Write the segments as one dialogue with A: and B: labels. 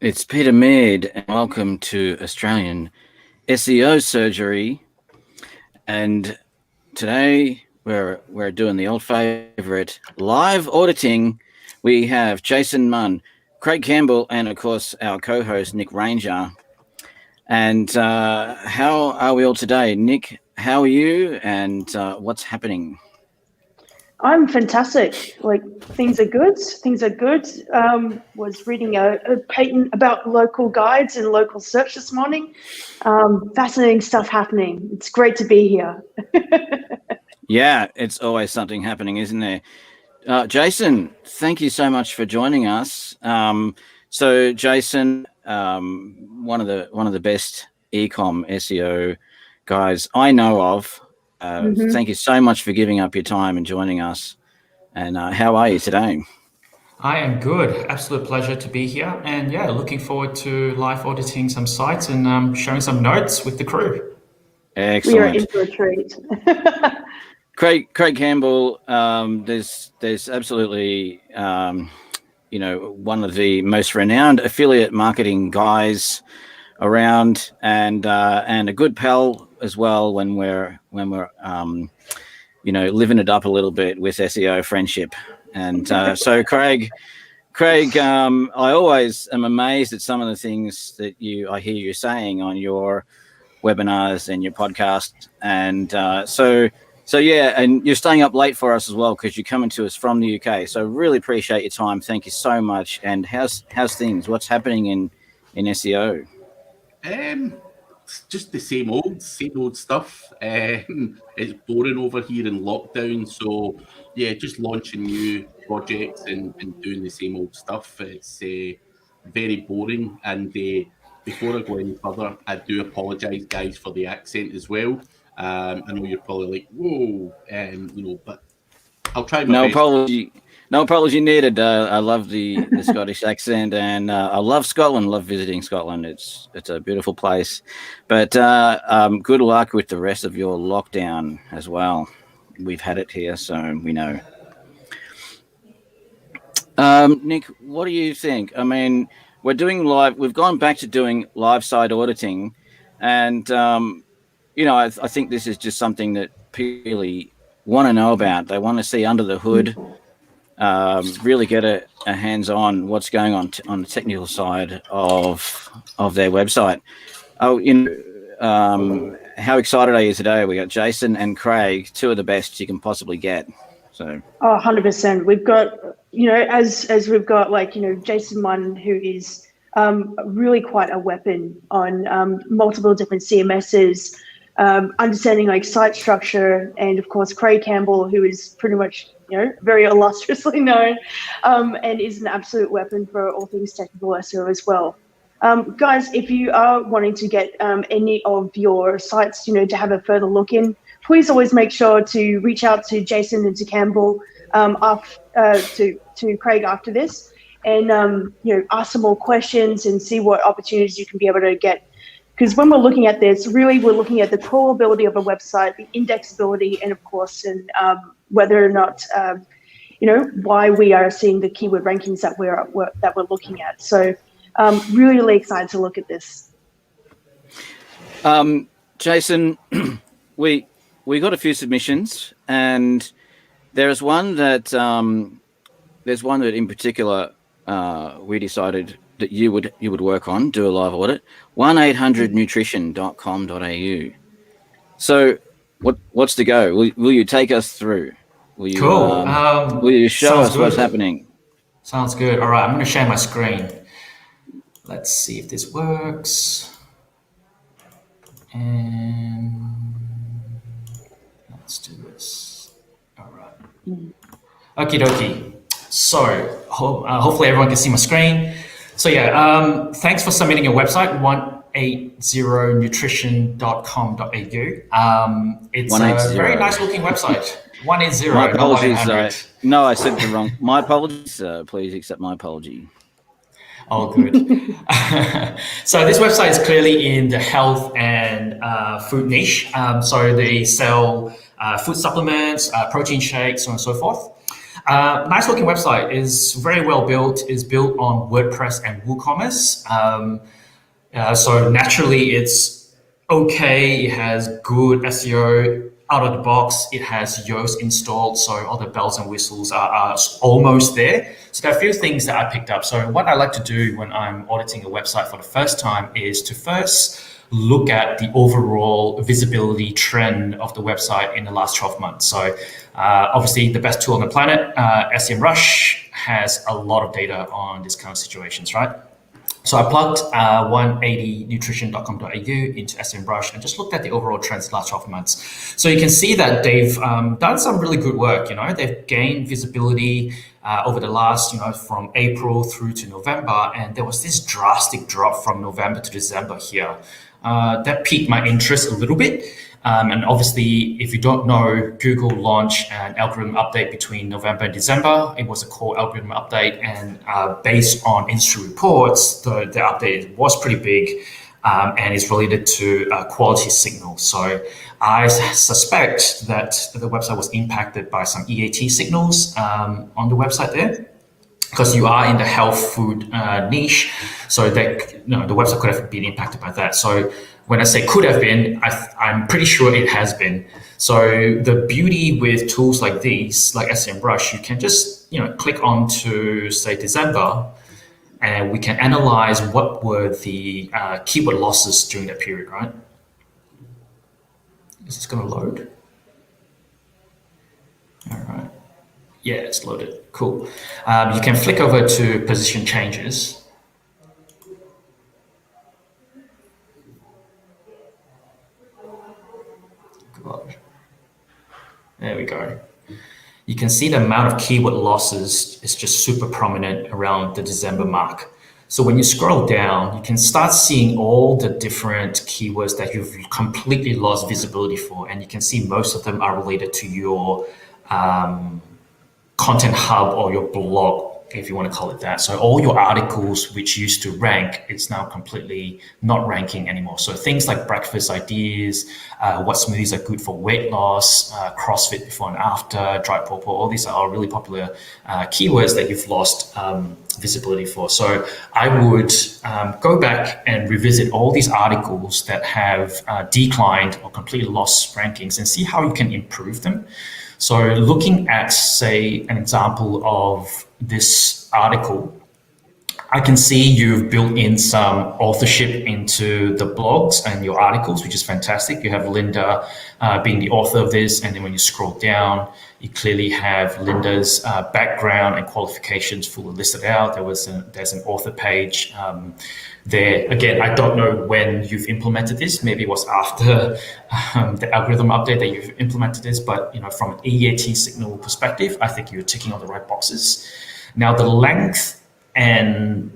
A: It's Peter Mead, and welcome to Australian SEO Surgery. And today we're doing the old favourite live auditing. We have Jason Munn, Craig Campbell, and of course our co-host Nick Ranger. And how are we all today? Nick, how are you? And what's happening?
B: I'm fantastic. Things are good. Was reading a patent about local guides and local search this morning. Fascinating stuff happening. It's great to be here.
A: Yeah, it's always something happening, isn't there? Jason, thank you so much for joining us. So Jason, one of the best ecom SEO guys I know of. Thank you so much for giving up your time and joining us. And how are you today?
C: I am good. Absolute pleasure to be here. And yeah, looking forward to live auditing some sites and sharing some notes with the crew.
A: Excellent.
B: We are in for a treat.
A: Craig Campbell, there's absolutely, one of the most renowned affiliate marketing guys around, and a good pal as well when we're living it up a little bit with SEO friendship. And so Craig, I always am amazed at some of the things that I hear you saying on your webinars and your podcast. And so yeah, and you're staying up late for us as well because you're coming to us from the UK. So really appreciate your time. Thank you so much. And how's things? What's happening in SEO?
D: Just the same old stuff. It's boring over here in lockdown, so yeah, just launching new projects and doing the same old stuff. It's very boring. And before I go any further, I do apologise, guys, for the accent as well. I know you're probably like, whoa, but I'll try my best.
A: No apology needed. I love the Scottish accent, and I love Scotland. Love visiting Scotland. It's a beautiful place. But good luck with the rest of your lockdown as well. We've had it here, so we know. Nick, what do you think? I mean, we're doing live. We've gone back to doing live site auditing, and I think this is just something that people really want to know about. They want to see under the hood. Really get a hands-on what's going on the technical side of their website. How excited are you today? We got Jason and Craig, two of the best you can possibly get. So
B: 100%. We've got, as we've got Jason Munn, who is really quite a weapon on multiple different CMSs, understanding site structure, and of course Craig Campbell, who is pretty much very illustriously known, and is an absolute weapon for all things technical SEO as well. Guys, if you are wanting to get any of your sites, to have a further look in, please always make sure to reach out to Jason and to Campbell, to Craig after this, and ask some more questions and see what opportunities you can be able to get. Because when we're looking at this, really we're looking at the crawlability of a website, the indexability, and of course, and whether or not, why we are seeing the keyword rankings that we're looking at. So really excited to look at this.
A: Jason, we got a few submissions, and there's one that in particular we decided that you would work on, do a live audit, 1-800-nutrition.com.au. So what's the go? Will you take us through? Will you,
C: cool.
A: Will you show us what's happening?
C: Sounds good. All right, I'm going to share my screen. Let's see if this works. And let's do this. All right. Okie dokie. So hopefully everyone can see my screen. So yeah, thanks for submitting your website, 180nutrition.com.au. It's a very nice looking website. 180.
A: My apologies. No, I said the wrong. My apologies. Please accept my apology.
C: All good. So this website is clearly in the health and food niche. So they sell food supplements, protein shakes, so on and so forth. Nice looking website, is very well built, is built on WordPress and WooCommerce. So naturally it's okay. It has good SEO out of the box. It has Yoast installed, so all the bells and whistles are almost there. So there are a few things that I picked up. So what I like to do when I'm auditing a website for the first time is to first look at the overall visibility trend of the website in the last 12 months. So obviously the best tool on the planet, SEMrush, has a lot of data on these kind of situations, right? So I plugged 180nutrition.com.au into SEMrush and just looked at the overall trends the last 12 months. So you can see that they've done some really good work. They've gained visibility over the last, from April through to November, and there was this drastic drop from November to December here. That piqued my interest a little bit. And obviously, if you don't know, Google launched an algorithm update between November and December. It was a core algorithm update, and based on industry reports, the update was pretty big, and is related to quality signals. So I suspect that the website was impacted by some EAT signals on the website there, because you are in the health food niche, so that the website could have been impacted by that. So when I say could have been, I'm pretty sure it has been. So the beauty with tools like these, like SEMrush, you can just click on to say December, and we can analyze what were the keyword losses during that period, right? Is this going to load? All right. Yeah, it's loaded. Cool. You can flick over to position changes. God. There we go. You can see the amount of keyword losses is just super prominent around the December mark. So when you scroll down, you can start seeing all the different keywords that you've completely lost visibility for. And you can see most of them are related to your content hub or your blog, if you want to call it that. So all your articles which used to rank, it's now completely not ranking anymore. So things like breakfast ideas, what smoothies are good for weight loss, CrossFit before and after, dry pawpaw, all these are all really popular keywords that you've lost visibility for. So I would go back and revisit all these articles that have declined or completely lost rankings and see how you can improve them. So looking at, say, an example of this article, I can see you've built in some authorship into the blogs and your articles, which is fantastic. You have Linda being the author of this, and then when you scroll down, you clearly have Linda's background and qualifications fully listed out. There's an author page there. Again, I don't know when you've implemented this. Maybe it was after the algorithm update that you've implemented this, but from an EAT signal perspective, I think you're ticking all the right boxes. Now, the length and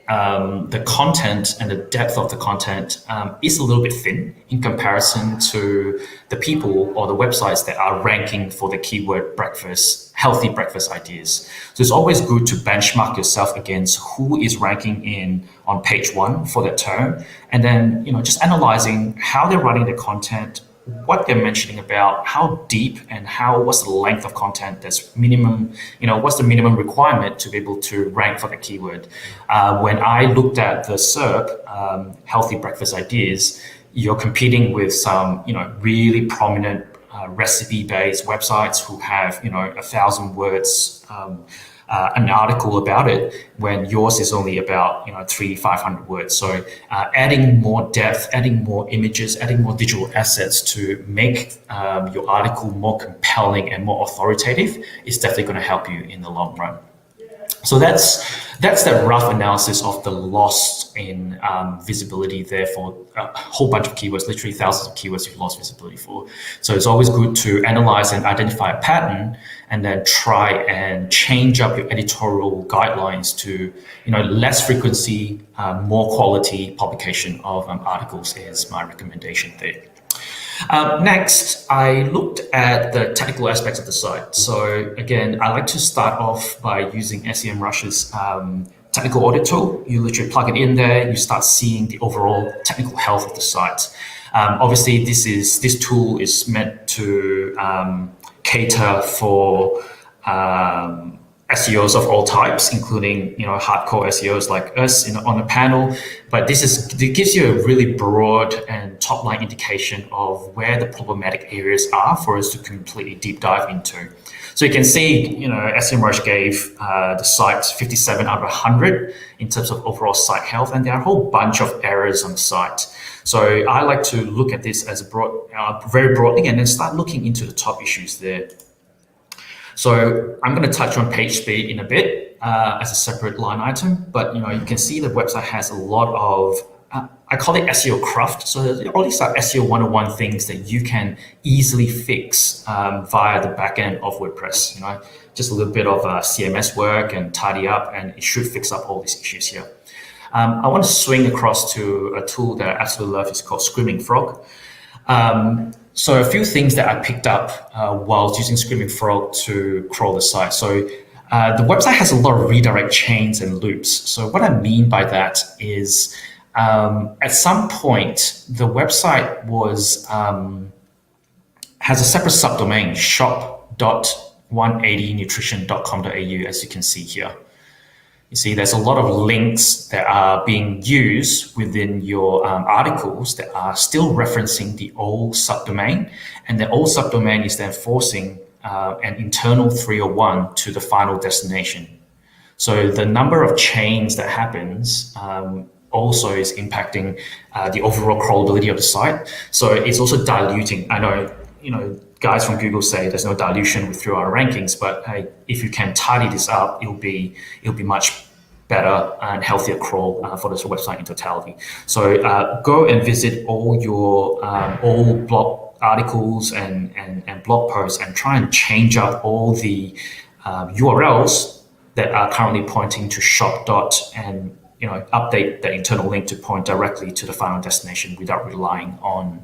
C: the content and the depth of the content is a little bit thin in comparison to the people or the websites that are ranking for the keyword breakfast, healthy breakfast ideas. So it's always good to benchmark yourself against who is ranking on page 1 for that term, and then just analyzing how they're running the content, what they're mentioning about, how deep and what's the length of content that's minimum, what's the minimum requirement to be able to rank for the keyword. When I looked at the SERP, healthy breakfast ideas, you're competing with some, really prominent recipe-based websites who have, 1,000 words, an article about it, when yours is only about 300-500 words. So adding more depth, adding more images, adding more digital assets to make your article more compelling and more authoritative is definitely going to help you in the long run. So that's the rough analysis of the loss in visibility there for a whole bunch of keywords, literally thousands of keywords you've lost visibility for. So it's always good to analyze and identify a pattern and then try and change up your editorial guidelines to, less frequency, more quality publication of articles is my recommendation there. Next, I looked at the technical aspects of the site. So again, I like to start off by using SEMrush's technical audit tool. You literally plug it in there, you start seeing the overall technical health of the site. Obviously, this tool is meant to cater for SEOs of all types, including hardcore SEOs like us on the panel. But it gives you a really broad and top line indication of where the problematic areas are for us to completely deep dive into. So you can see, SEMrush gave the site 57 out of 100 in terms of overall site health, and there are a whole bunch of errors on the site. So I like to look at this as very broadly, and then start looking into the top issues there. So I'm going to touch on page speed in a bit as a separate line item, but you can see the website has a lot of I call it SEO craft. So all these are SEO 101 things that you can easily fix via the backend of WordPress. Just a little bit of CMS work and tidy up, and it should fix up all these issues here. I want to swing across to a tool that I absolutely love. It's called Screaming Frog. So a few things that I picked up while using Screaming Frog to crawl the site. So the website has a lot of redirect chains and loops. So what I mean by that is at some point, the website has a separate subdomain, shop.180nutrition.com.au, as you can see here. You see, there's a lot of links that are being used within your articles that are still referencing the old subdomain, and the old subdomain is then forcing an internal 301 to the final destination. So the number of chains that happens also is impacting the overall crawlability of the site. So it's also diluting. I know, guys from Google say there's no dilution through our rankings, but hey, if you can tidy this up, it'll be much better and healthier crawl for this website in totality. So go and visit all your old blog articles and blog posts, and try and change up all the URLs that are currently pointing to shop. And update the internal link to point directly to the final destination without relying on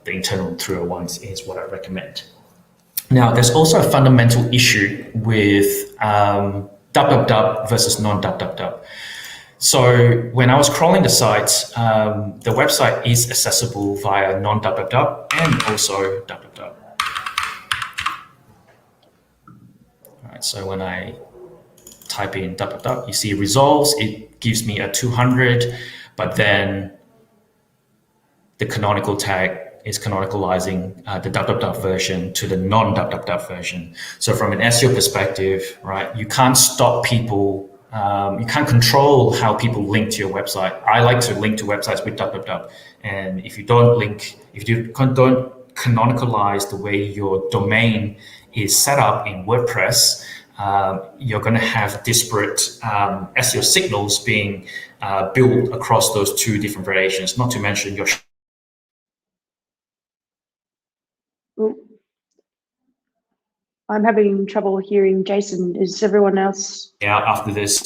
C: the internal 301s is what I recommend. Now, there's also a fundamental issue with www versus non-www. So when I was crawling the site, the website is accessible via non-www and also www. All right, so when I type in www, you see results, it gives me a 200, but then the canonical tag is canonicalizing the www version to the non-www version. So from an SEO perspective, right, you can't stop people, you can't control how people link to your website. I like to link to websites with www, and if you don't canonicalize the way your domain is set up in WordPress, you're going to have disparate SEO signals being built across those two different variations, not to mention your
B: I'm having trouble hearing Jason. Is everyone else?
C: Yeah, after this,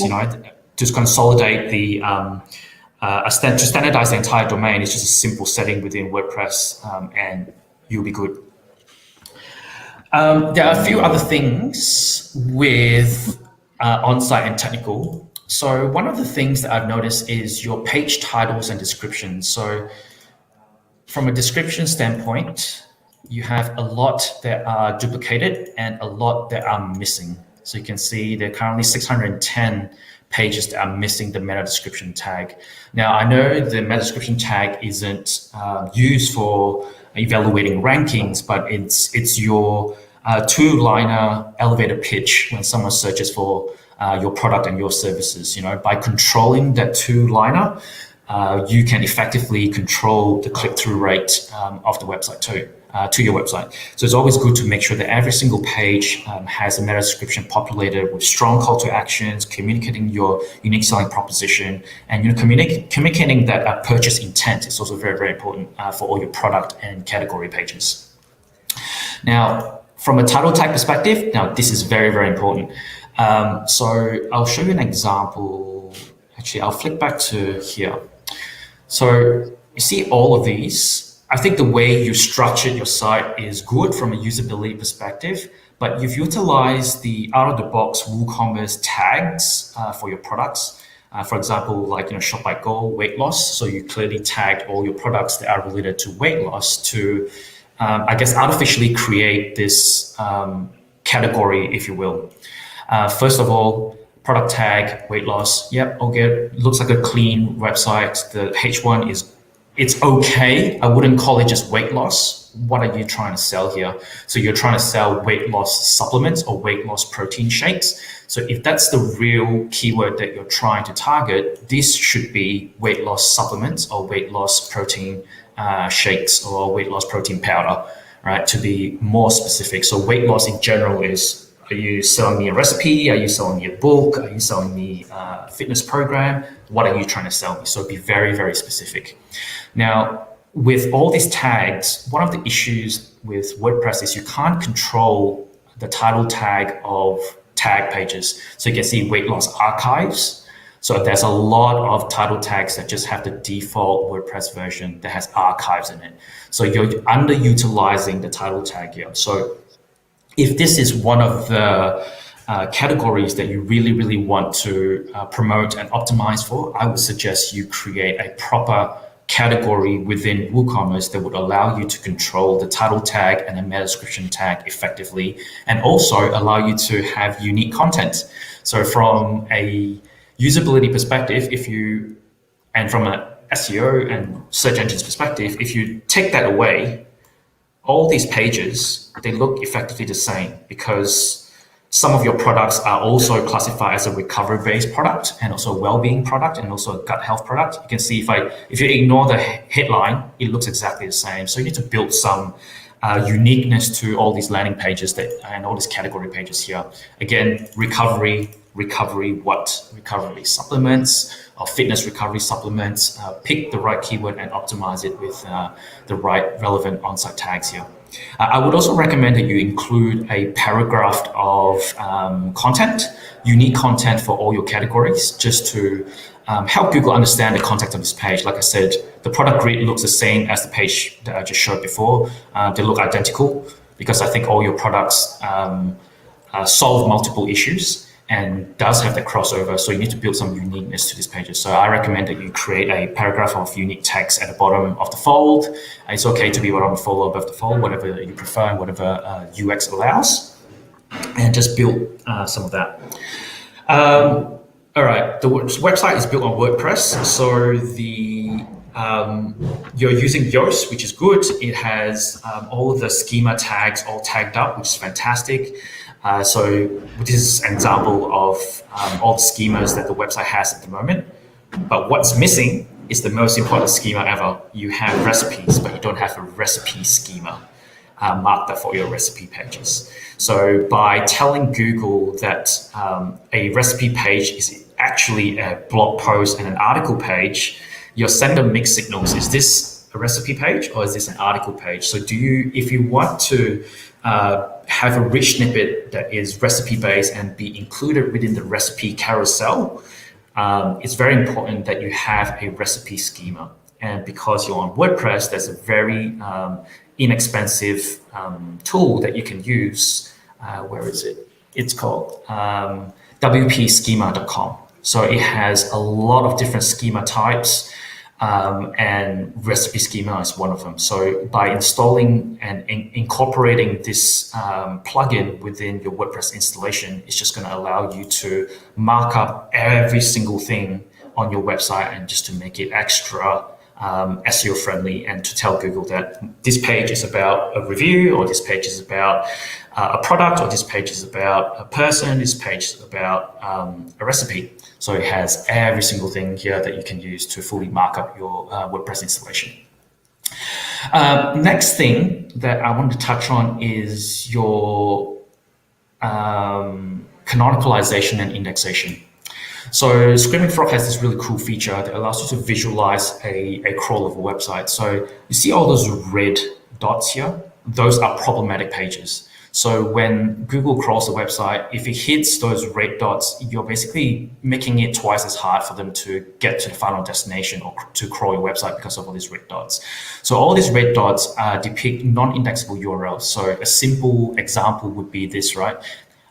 C: just consolidate the to standardize the entire domain. It's just a simple setting within WordPress, and you'll be good. There are a few other things with on-site and technical. So one of the things that I've noticed is your page titles and descriptions. So from a description standpoint, you have a lot that are duplicated and a lot that are missing. So you can see there are currently 610 pages that are missing the meta description tag. Now, I know the meta description tag isn't used for evaluating rankings, but it's your two-liner elevator pitch when someone searches for your product and your services. By controlling that two-liner, you can effectively control the click-through rate of the website too. To your website. So it's always good to make sure that every single page has a meta description populated with strong call to actions, communicating your unique selling proposition, and communicating that purchase intent is also very, very important for all your product and category pages. Now, from a title tag perspective, now this is very, very important. So I'll show you an example. Actually, I'll flick back to here. So you see all of these. I think the way you structured your site is good from a usability perspective, but you've utilized the out-of-the-box WooCommerce tags for your products. For example, like Shop by Goal, weight loss. So you clearly tagged all your products that are related to weight loss to, I guess, artificially create this category, if you will. First of all, product tag, weight loss. Yep, okay, looks like a clean website. The H1 it's okay. I wouldn't call it just weight loss. What are you trying to sell here? So you're trying to sell weight loss supplements or weight loss protein shakes. So if that's the real keyword that you're trying to target, this should be weight loss supplements or weight loss protein shakes or weight loss protein powder, right? To be more specific. So weight loss in general is, are you selling me a recipe? Are you selling me a book? Are you selling me a fitness program? What are you trying to sell me? So be very, very specific. Now, with all these tags, one of the issues with WordPress is you can't control the title tag of tag pages. So you can see weight loss archives. So there's a lot of title tags that just have the default WordPress version that has archives in it. So you're underutilizing the title tag here. So if this is one of the categories that you really, really want to promote and optimize for, I would suggest you create a proper category within WooCommerce that would allow you to control the title tag and the meta description tag effectively, and also allow you to have unique content. So from a usability perspective, and from an SEO and search engines perspective, if you take that away, all these pages, they look effectively the same, because some of your products are also classified as a recovery-based product and also a well-being product and also a gut health product. You can see if you ignore the headline, it looks exactly the same. So you need to build some uniqueness to all these landing pages and all these category pages here. Again, recovery supplements or fitness recovery supplements. Pick the right keyword and optimize it with the right relevant on-site tags here. I would also recommend that you include a paragraph of content, unique content for all your categories, just to help Google understand the context of this page. Like I said, the product grid looks the same as the page that I just showed before. They look identical because I think all your products solve multiple issues and does have the crossover. So you need to build some uniqueness to these pages. So I recommend that you create a paragraph of unique text at the bottom of the fold. It's okay to be bottom of the fold or above the fold, whatever you prefer and whatever UX allows, and just build some of that. All right, the website is built on WordPress. So you're using Yoast, which is good. It has all of the schema tags all tagged up, which is fantastic. So this is an example of all the schemas that the website has at the moment. But what's missing is the most important schema ever. You have recipes, but you don't have a recipe schema marked up for your recipe pages. So by telling Google that a recipe page is actually a blog post and an article page, you're sending mixed signals. Is this a recipe page or is this an article page? So if you want to have a rich snippet that is recipe based and be included within the recipe carousel, it's very important that you have a recipe schema. And because you're on WordPress, there's a very inexpensive tool that you can use. Where is it? It's called wpschema.com. So it has a lot of different schema types. And recipe schema is one of them. So by installing and incorporating this plugin within your WordPress installation, it's just going to allow you to mark up every single thing on your website and just to make it extra SEO friendly, and to tell Google that this page is about a review, or this page is about a product, or this page is about a person, this page is about a recipe. So it has every single thing here that you can use to fully mark up your WordPress installation. Next thing that I want to touch on is your canonicalization and indexation. So Screaming Frog has this really cool feature that allows you to visualize a crawl of a website. So you see all those red dots here? Those are problematic pages. So when Google crawls the website, if it hits those red dots, you're basically making it twice as hard for them to get to the final destination or to crawl your website because of all these red dots. So all these red dots depict non-indexable URLs. So a simple example would be this, right?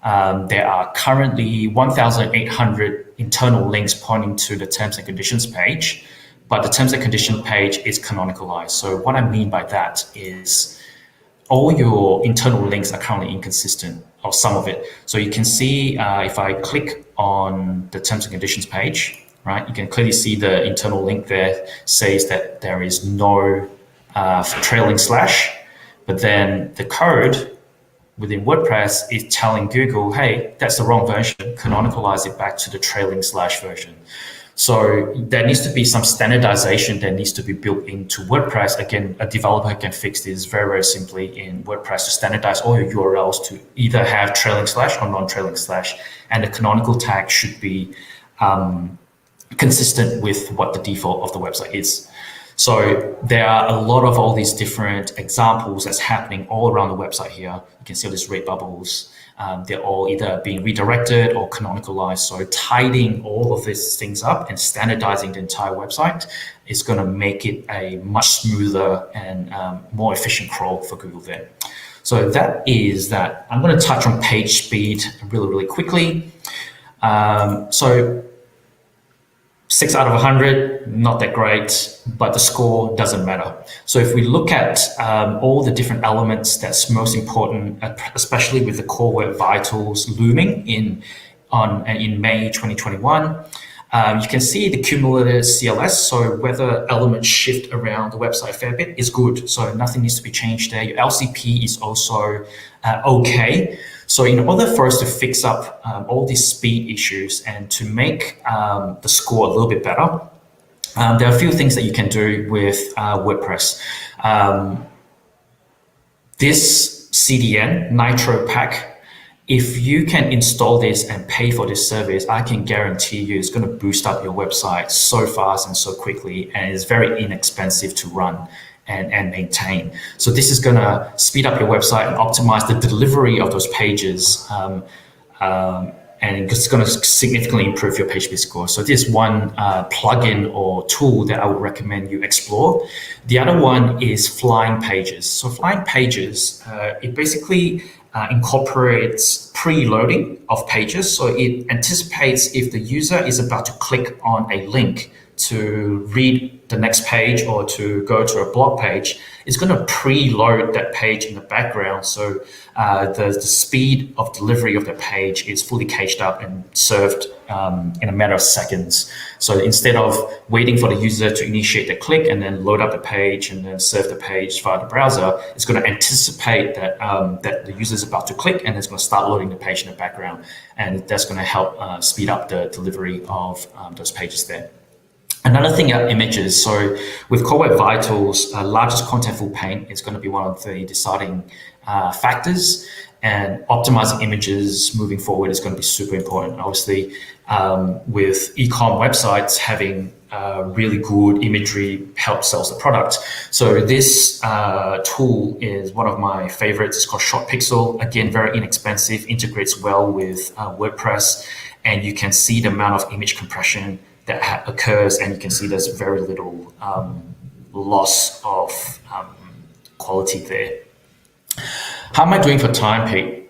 C: There are currently 1,800 internal links pointing to the terms and conditions page, but the terms and conditions page is canonicalized. So what I mean by that is all your internal links are currently inconsistent. or some of it. So you can see if I click on the terms and conditions page, right, you can clearly see the internal link there says that there is no trailing slash, but then the code within WordPress is telling Google, hey, that's the wrong version, canonicalize it back to the trailing slash version. So there needs to be some standardization that needs to be built into WordPress. Again, a developer can fix this very, very simply in WordPress to standardize all your URLs to either have trailing slash or non-trailing slash, and the canonical tag should be consistent with what the default of the website is. So there are a lot of all these different examples that's happening all around the website here. You can see all these red bubbles. They're all either being redirected or canonicalized. So tidying all of these things up and standardizing the entire website is going to make it a much smoother and more efficient crawl for Google there. So that is that. I'm going to touch on page speed really, really quickly. So 6 out of 100, not that great, but the score doesn't matter. So if we look at all the different elements that's most important, especially with the Core Web Vitals looming in May 2021, you can see the cumulative CLS, so whether elements shift around the website a fair bit is good. So nothing needs to be changed there. Your LCP is also okay. So in order for us to fix up all these speed issues and to make the score a little bit better, there are a few things that you can do with WordPress. This CDN, Nitro Pack, if you can install this and pay for this service, I can guarantee you it's going to boost up your website so fast and so quickly, and it's very inexpensive to run and maintain. So this is going to speed up your website and optimize the delivery of those pages, and it's going to significantly improve your page speed score. So this is one plugin or tool that I would recommend you explore. The other one is Flying Pages. So Flying Pages, it basically incorporates preloading of pages. So it anticipates if the user is about to click on a link to read the next page or to go to a blog page, it's going to preload that page in the background. So the speed of delivery of the page is fully caged up and served in a matter of seconds. So instead of waiting for the user to initiate the click and then load up the page and then serve the page via the browser, it's going to anticipate that that the user is about to click, and it's going to start loading the page in the background. And that's going to help speed up the delivery of those pages there. Another thing are images. So with Core Web Vitals, largest contentful paint is going to be one of the deciding factors, and optimizing images moving forward is going to be super important. Obviously, with e-com websites, having really good imagery helps sell the product. So this tool is one of my favorites. It's called Short Pixel. Again, very inexpensive, integrates well with WordPress, and you can see the amount of image compression that occurs, and you can see there's very little loss of quality there. How am I doing for time, Pete?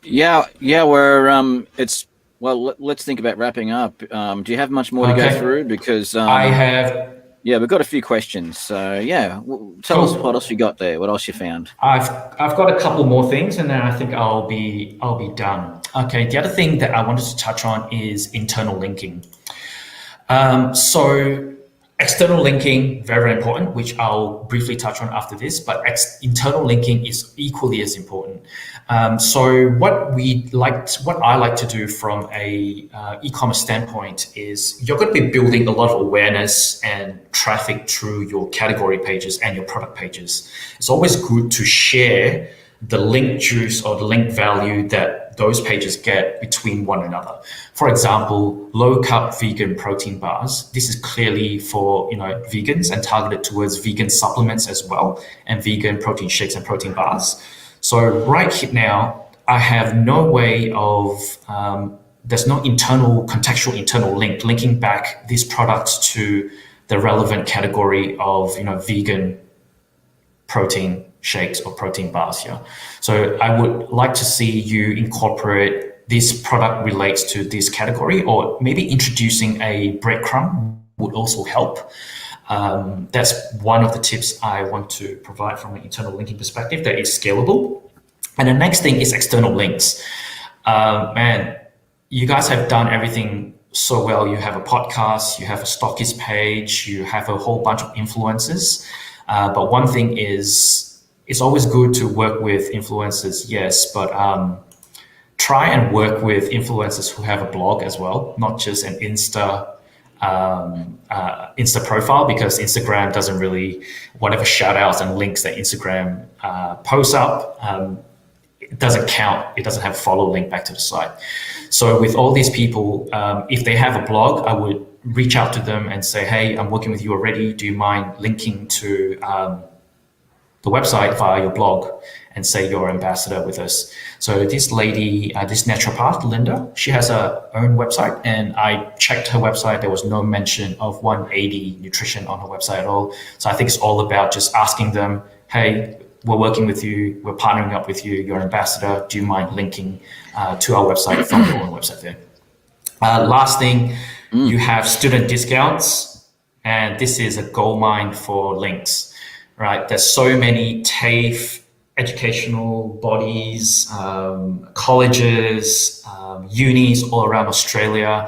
A: Yeah, we're it's well. Let's think about wrapping up. Do you have much more to go through? Because
C: I have.
A: Yeah, we've got a few questions. So yeah, tell us what else you got there. What else you found?
C: I've got a couple more things, and then I think I'll be done. Okay. The other thing that I wanted to touch on is internal linking. So external linking, very, very important, which I'll briefly touch on after this, but internal linking is equally as important. So what I like to do from a e-commerce standpoint is you're going to be building a lot of awareness and traffic through your category pages and your product pages. It's always good to share the link juice or the link value that those pages get between one another. For example, low-carb vegan protein bars. This is clearly for vegans and targeted towards vegan supplements as well, and vegan protein shakes and protein bars. So right here now, I have no way of there's no contextual internal link linking back these products to the relevant category of vegan protein shakes or protein bars here. So I would like to see you incorporate this product relates to this category, or maybe introducing a breadcrumb would also help. That's one of the tips I want to provide from an internal linking perspective that is scalable. And the next thing is external links. Man, you guys have done everything so well. You have a podcast, you have a stockist page, you have a whole bunch of influencers. But one thing is, it's always good to work with influencers, yes, but try and work with influencers who have a blog as well, not just an Insta profile, because Instagram doesn't really, whatever shout outs and links that Instagram posts up, it doesn't count. It doesn't have a follow link back to the site. So with all these people, if they have a blog, I would reach out to them and say, hey, I'm working with you already. Do you mind linking to the website via your blog and say you're ambassador with us? So this lady, this naturopath, Linda, she has her own website, and I checked her website. There was no mention of 180 nutrition on her website at all. So I think it's all about just asking them, hey, we're working with you, we're partnering up with you, you're an ambassador, do you mind linking to our website from your own website there? Last thing, you have student discounts, and this is a gold mine for links, right? There's so many TAFE educational bodies, colleges, unis all around Australia.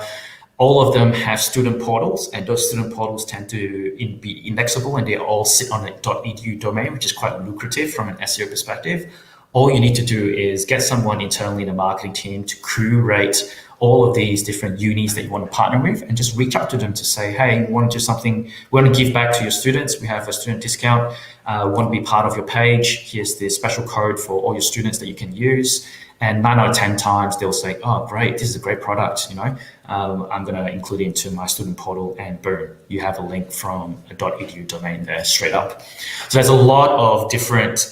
C: All of them have student portals, and those student portals tend to be indexable, and they all sit on a .edu domain, which is quite lucrative from an SEO perspective. All you need to do is get someone internally in the marketing team to curate all of these different unis that you want to partner with, and just reach out to them to say, hey, we want to do something, we want to give back to your students, we have a student discount, we want to be part of your page, here's the special code for all your students that you can use. And 9 out of 10 times they'll say, oh, great, this is a great product, you know, I'm going to include it into my student portal, and boom, you have a link from a .edu domain there straight up. So there's a lot of different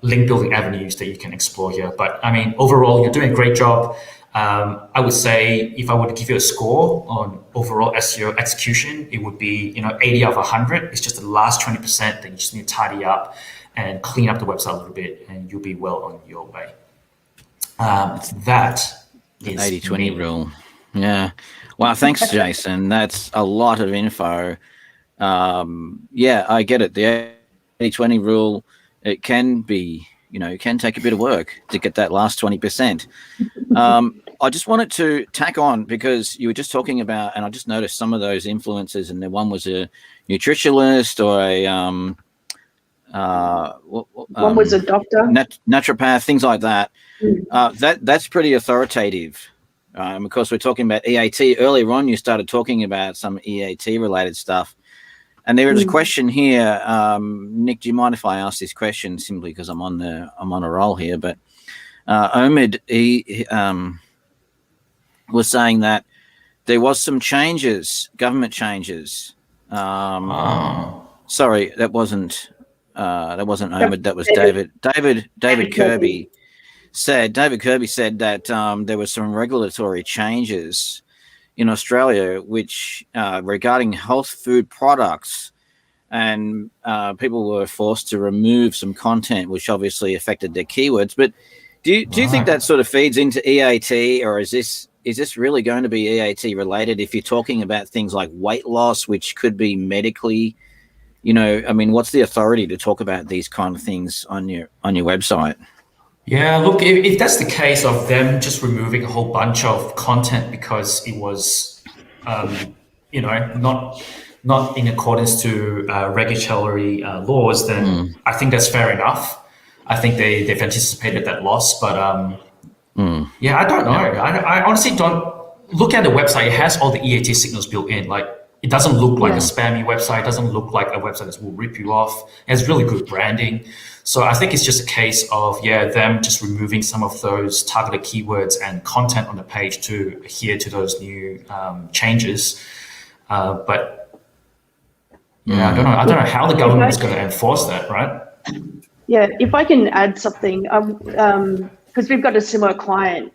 C: link building avenues that you can explore here. But I mean, overall, you're doing a great job. I would say if I were to give you a score on overall SEO execution, it would be, 80 out of 100. It's just the last 20% that you just need to tidy up and clean up the website a little bit, and you'll be well on your way. That is
A: 80-20 rule. Yeah. Wow. Thanks, Jason. That's a lot of info. Yeah, I get it. The 80-20 rule, it can be, it can take a bit of work to get that last 20%. I just wanted to tack on, because you were just talking about, and I just noticed some of those influencers, and one was a nutritionist or a
B: one was a doctor,
A: naturopath, things like that. That's pretty authoritative. Of course, we're talking about EAT. Earlier on, you started talking about some EAT related stuff. And there is a question here. Nick, do you mind if I ask this question, simply because I'm on a roll here? But Omid, he was saying that there was some changes, government changes. Sorry, that wasn't Omid. That was David. David Kirby said. David Kirby said that there were some regulatory changes in Australia, which regarding health food products, and people were forced to remove some content, which obviously affected their keywords. But do you think that sort of feeds into EAT, or is this really going to be EAT related? If you're talking about things like weight loss, which could be medically, I mean, what's the authority to talk about these kind of things on your website?
C: Yeah, look, if that's the case of them just removing a whole bunch of content because it was, not in accordance to regulatory laws, then I think that's fair enough. I think they've anticipated that loss, but yeah, I don't know. I honestly don't look at the website. It has all the EAT signals built in. Like, it doesn't look like a spammy website. It doesn't look like a website that will rip you off. It has really good branding. So I think it's just a case of, them just removing some of those targeted keywords and content on the page to adhere to those new changes. But I don't know how the government is going to enforce that, right?
B: Yeah, if I can add something, because we've got a similar client.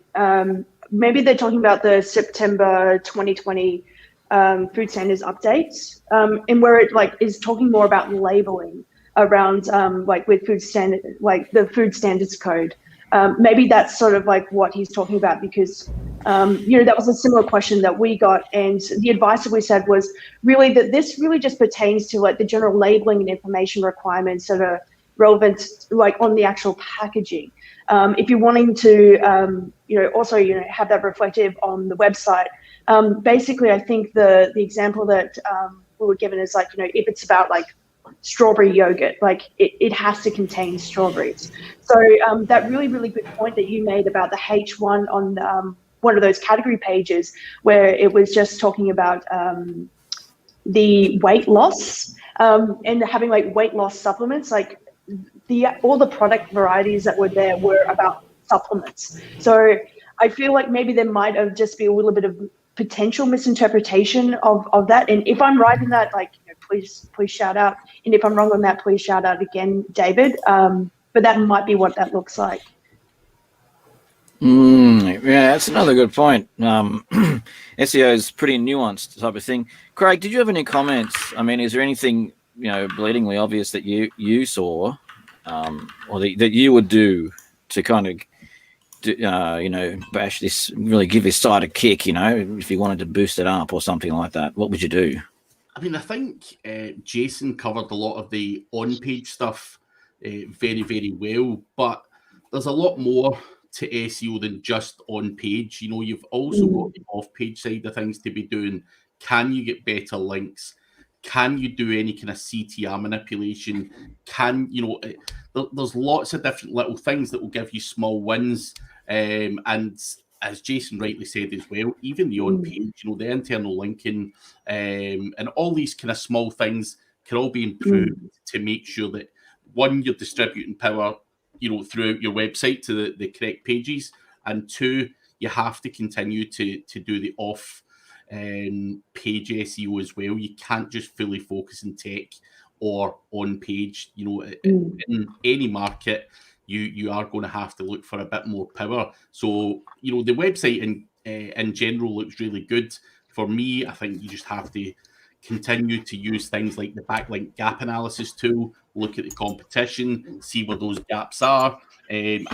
B: Maybe they're talking about the September 2020 food standards updates, and where it is talking more about labeling around with food standard, like the food standards code. Maybe that's sort of what he's talking about, because that was a similar question that we got, and the advice that we said was really that this really just pertains to the general labeling and information requirements that are relevant, like on the actual packaging. If you're wanting to, also, have that reflective on the website. Basically, I think the example that we were given is like, if it's about like strawberry yogurt, like it has to contain strawberries. So that really, really good point that you made about the H1 on one of those category pages, where it was just talking about the weight loss and having like weight loss supplements, like all the product varieties that were there were about supplements. So I feel like maybe there might have just be a little bit of potential misinterpretation of that. And if I'm right in that, like, please shout out. And if I'm wrong on that, please shout out again, David. But that might be what that looks like.
A: Yeah, that's another good point. SEO is pretty nuanced type of thing. Craig, did you have any comments? I mean, is there anything, bleedingly obvious that you saw or that you would do to kind of, bash this, really give this site a kick, if you wanted to boost it up or something like that? What would you do?
D: I mean, I think Jason covered a lot of the on-page stuff very, very well, but there's a lot more to SEO than just on-page. You've also got the off-page side of things to be doing. Can you get better links? Can you do any kind of CTR manipulation? There's lots of different little things that will give you small wins. And as Jason rightly said as well, even the on-page, the internal linking, and all these kind of small things can all be improved to make sure that, one, you're distributing power, throughout your website to the correct pages, and two, you have to continue to do the off page SEO as well. You can't just fully focus in tech or on page. In any market, you are going to have to look for a bit more power. So the website in general looks really good. For me, I think you just have to continue to use things like the backlink gap analysis tool, look at the competition, see where those gaps are, and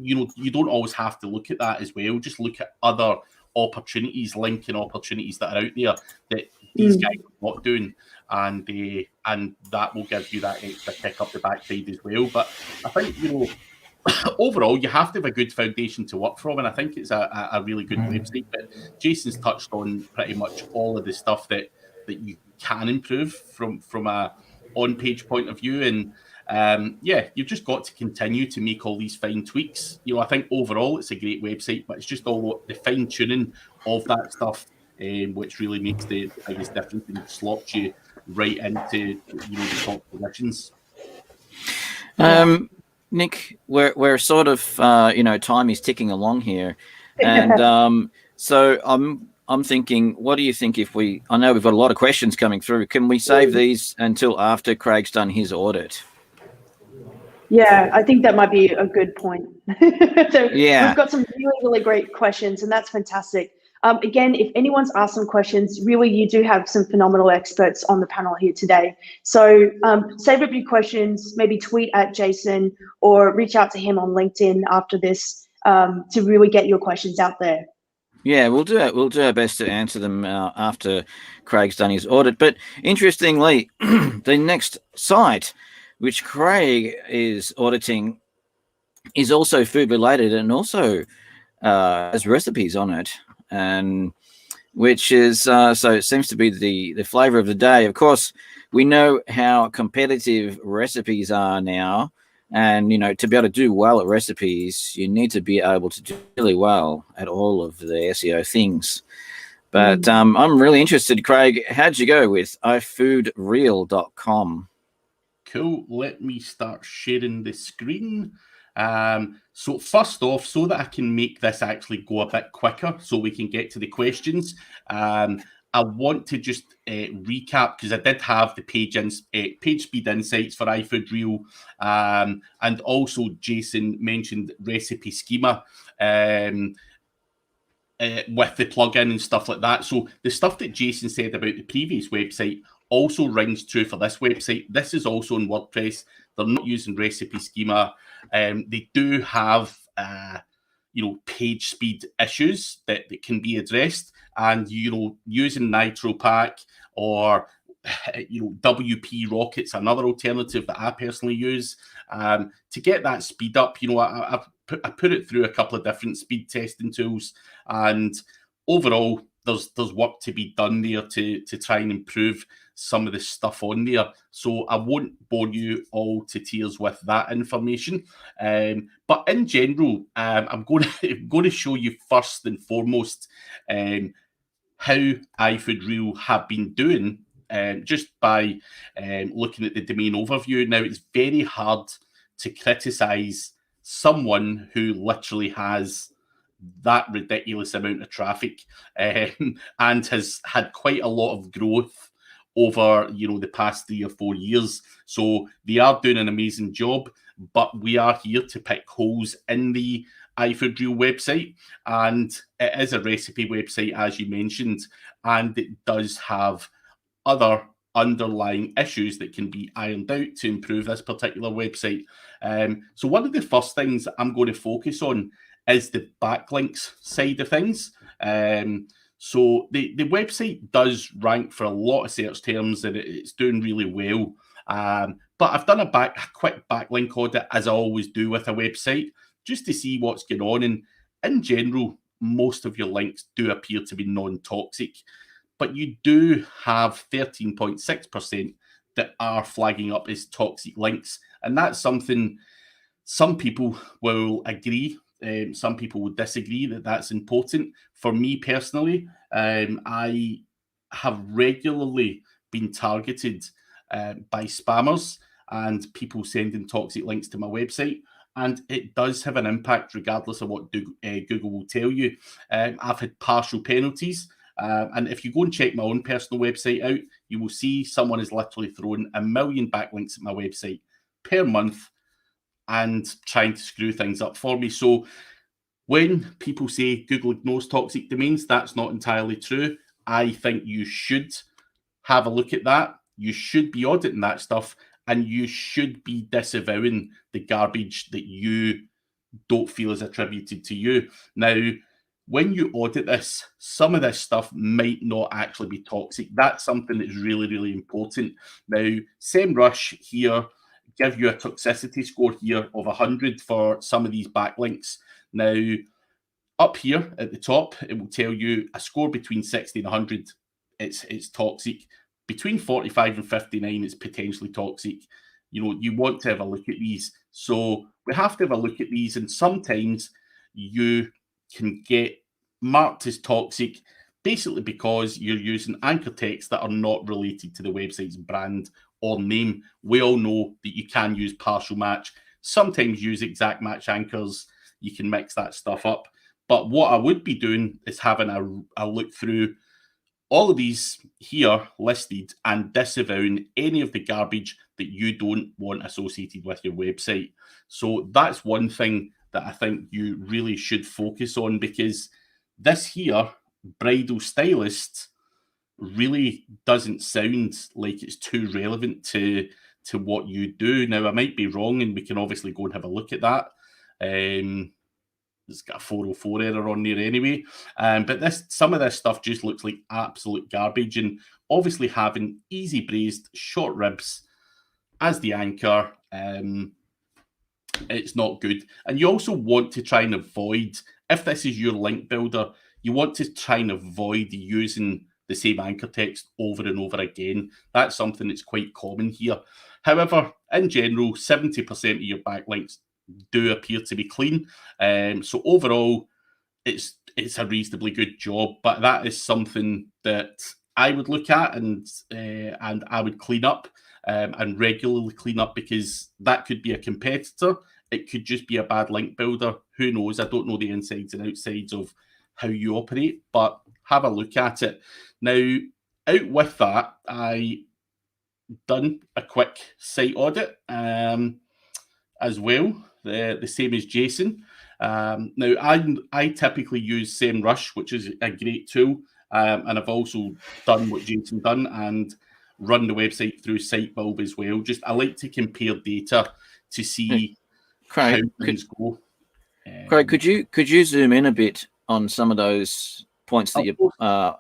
D: you don't always have to look at that as well. Just look at other opportunities, linking opportunities that are out there that these guys are not doing, and that will give you that extra kick up the backside as well. But I think overall, you have to have a good foundation to work from, and I think it's a really good website. But Jason's touched on pretty much all of the stuff that you can improve from a on-page point of view, and you've just got to continue to make all these fine tweaks. I think overall it's a great website, but it's just all the fine-tuning of that stuff which really makes the biggest difference and slots you right into the top positions.
A: Nick, we're sort of time is ticking along here, and so I'm thinking, what do you think if I know we've got a lot of questions coming through. Can we save these until after Craig's done his audit?
B: Yeah, I think that might be a good point. So
A: yeah,
B: we've got some really, really great questions, and that's fantastic. Again, if anyone's asked some questions, really, you do have some phenomenal experts on the panel here today. So save up your questions, maybe tweet at Jason or reach out to him on LinkedIn after this to really get your questions out there.
A: Yeah, we'll do it. We'll do our best to answer them after Craig's done his audit. But interestingly, the next site which Craig is auditing is also food related and also has recipes on it, and which is so it seems to be the flavor of the day. Of course, we know how competitive recipes are now. And, to be able to do well at recipes, you need to be able to do really well at all of the SEO things. But I'm really interested, Craig, how'd you go with ifoodreal.com?
D: Cool. Let me start sharing the screen. So first off, so that I can make this actually go a bit quicker so we can get to the questions, I want to just recap, because I did have the page speed insights for iFoodReal, and also Jason mentioned recipe schema with the plugin and stuff like that. So the stuff that Jason said about the previous website also rings true for this website. This is also in WordPress. They're not using recipe schema. They do have page speed issues that can be addressed, and using NitroPack or WP Rocket's another alternative that I personally use to get that speed up. I put it through a couple of different speed testing tools, and overall there's work to be done there to try and improve some of the stuff on there. So I won't bore you all to tears with that information. But in general, I'm going to show you first and foremost how iFood Real have been doing just by looking at the domain overview. Now, it's very hard to criticize someone who literally has that ridiculous amount of traffic and has had quite a lot of growth over the past 3 or 4 years. So they are doing an amazing job, but we are here to pick holes in the iFood Real website, and it is a recipe website, as you mentioned, and it does have other underlying issues that can be ironed out to improve this particular website. So one of the first things I'm going to focus on is the backlinks side of things. So the website does rank for a lot of search terms, and it's doing really well. But I've done a quick backlink audit, as I always do with a website, just to see what's going on. And in general, most of your links do appear to be non-toxic, but you do have 13.6% that are flagging up as toxic links. And that's something some people will agree. Some people would disagree that that's important. For me personally, I have regularly been targeted by spammers and people sending toxic links to my website. And it does have an impact regardless of what Google will tell you. I've had partial penalties. And if you go and check my own personal website out, you will see someone has literally thrown 1 million backlinks at my website per month and trying to screw things up for me. So when people say Google ignores toxic domains, that's not entirely true. I think you should have a look at that. You should be auditing that stuff, and you should be disavowing the garbage that you don't feel is attributed to you. Now, when you audit this, some of this stuff might not actually be toxic. That's something that's really, really important. Now, SEMrush here give you a toxicity score here of 100 for some of these backlinks. Now, up here at the top, it will tell you a score between 60 and 100, it's toxic. Between 45 and 59, it's potentially toxic. You want to have a look at these. So we have to have a look at these, and sometimes you can get marked as toxic basically because you're using anchor text that are not related to the website's brand or name. We all know that you can use partial match, sometimes use exact match anchors. You can mix that stuff up. But what I would be doing is having a look through all of these here listed and disavowing any of the garbage that you don't want associated with your website. So that's one thing that I think you really should focus on, because this here, bridal stylist, really doesn't sound like it's too relevant to what you do. Now, I might be wrong, and we can obviously go and have a look at that. It's got a 404 error on there anyway. But some of this stuff just looks like absolute garbage. And obviously having easy braised short ribs as the anchor, it's not good. And you also want to try and avoid, if this is your link builder, you want to try and avoid using the same anchor text over and over again. That's something that's quite common here. However, in general, 70% of your backlinks do appear to be clean. So overall, it's a reasonably good job, but that is something that I would look at and I would clean up and regularly clean up, because that could be a competitor. It could just be a bad link builder. Who knows? I don't know the insides and outsides of how you operate, but have a look at it. Now, out with that, I done a quick site audit as well, the same as Jason. Now, I typically use SEMrush, which is a great tool, and I've also done what Jason done and run the website through SiteBulb as well. Just I like to compare data to see
A: Craig,
D: how things go.
A: Craig, could you zoom in a bit on some of those points that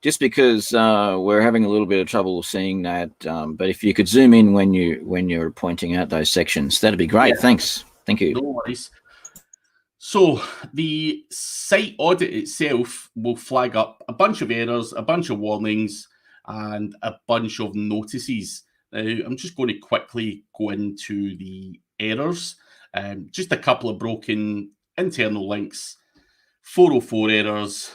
A: just because we're having a little bit of trouble seeing that. But if you could zoom in when you're pointing out those sections, that'd be great.
D: Yeah.
A: Thanks. Thank you.
D: No worries. So the site audit itself will flag up a bunch of errors, a bunch of warnings, and a bunch of notices. Now, I'm just going to quickly go into the errors. Just a couple of broken internal links, 404 errors,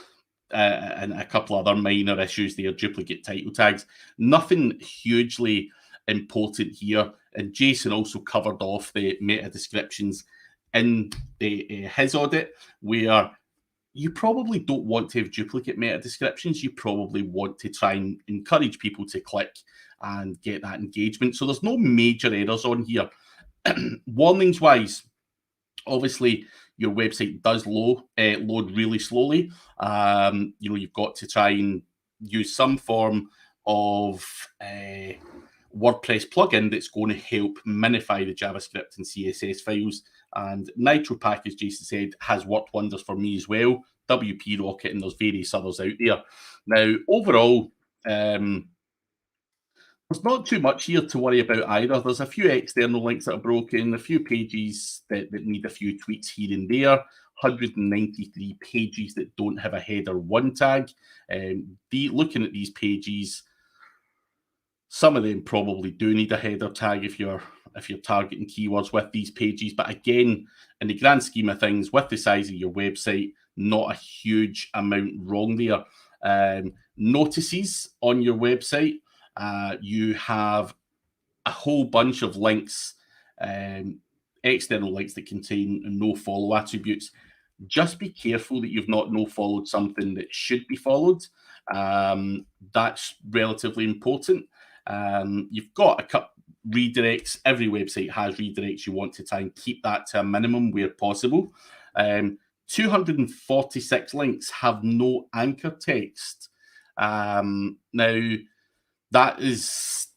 D: and a couple other minor issues there, duplicate title tags. Nothing hugely important here. And Jason also covered off the meta descriptions in his audit, where you probably don't want to have duplicate meta descriptions. You probably want to try and encourage people to click and get that engagement. So there's no major errors on here. Warnings wise, obviously your website does load really slowly. You've got to try and use some form of WordPress plugin that's going to help minify the JavaScript and CSS files. And NitroPack, as Jason said, has worked wonders for me as well. WP Rocket, and there's various others out there. Now, overall, there's not too much here to worry about either. There's a few external links that are broken, a few pages that need a few tweaks here and there, 193 pages that don't have a header 1 tag. Looking at these pages, some of them probably do need a header tag if you're targeting keywords with these pages. But again, in the grand scheme of things, with the size of your website, not a huge amount wrong there. Notices on your website, you have a whole bunch of links, external links that contain no follow attributes. Just be careful that you've not no followed something that should be followed. That's relatively important. You've got a couple redirects. Every website has redirects. You want to try and keep that to a minimum where possible. 246 links have no anchor text. Now, that is,